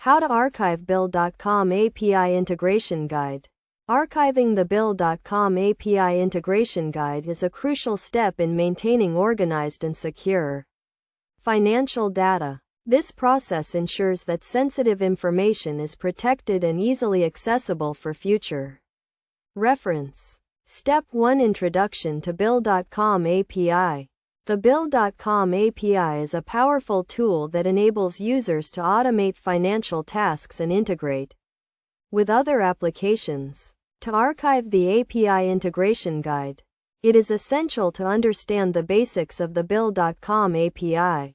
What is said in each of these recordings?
How to archive Bill.com API Integration Guide. Archiving the Bill.com API Integration Guide is a crucial step in maintaining organized and secure financial data. This process ensures that sensitive information is protected and easily accessible for future reference. Step 1: Introduction to Bill.com API. The Bill.com API is a powerful tool that enables users to automate financial tasks and integrate with other applications. To archive the API Integration Guide, it is essential to understand the basics of the Bill.com API,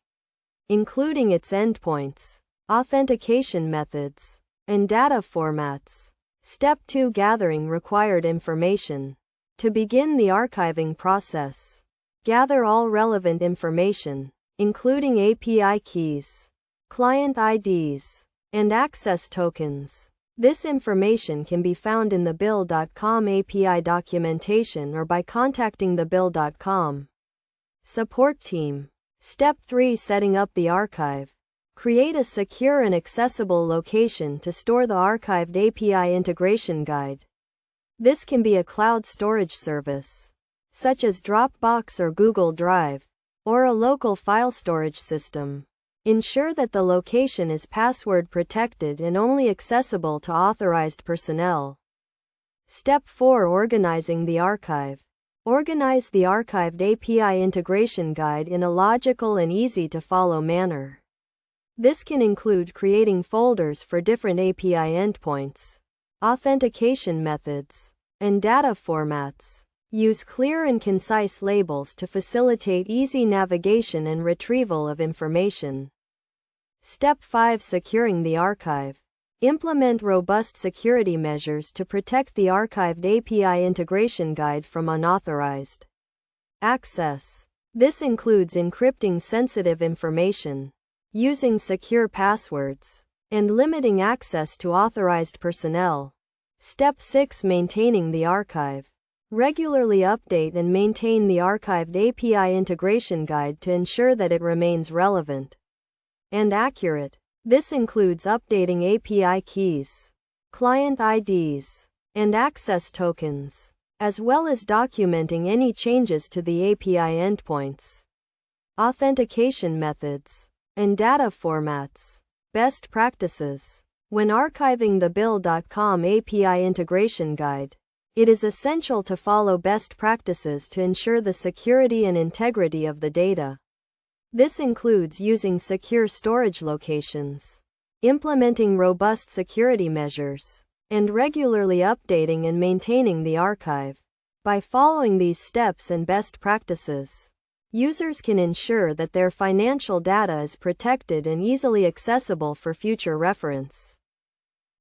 including its endpoints, authentication methods, and data formats. Step 2: Gathering required information. To begin the archiving process, gather all relevant information, including API keys, client IDs, and access tokens. This information can be found in the Bill.com API documentation or by contacting the Bill.com support team. Step 3: Setting up the archive. Create a secure and accessible location to store the archived API Integration Guide. This can be a cloud storage service, such as Dropbox or Google Drive, or a local file storage system. Ensure that the location is password protected and only accessible to authorized personnel. Step 4: Organizing the archive. Organize the archived API Integration Guide in a logical and easy-to-follow manner. This can include creating folders for different API endpoints, authentication methods, and data formats. Use clear and concise labels to facilitate easy navigation and retrieval of information. Step 5: Securing the archive. Implement robust security measures to protect the archived API Integration Guide from unauthorized access. This includes encrypting sensitive information, using secure passwords, and limiting access to authorized personnel. Step 6: Maintaining the archive. Regularly update and maintain the archived API Integration Guide to ensure that it remains relevant and accurate. This includes updating API keys, client IDs, and access tokens, as well as documenting any changes to the API endpoints, authentication methods, and data formats. Best practices. When archiving the Bill.com API Integration Guide, it is essential to follow best practices to ensure the security and integrity of the data. This includes using secure storage locations, implementing robust security measures, and regularly updating and maintaining the archive. By following these steps and best practices, users can ensure that their financial data is protected and easily accessible for future reference.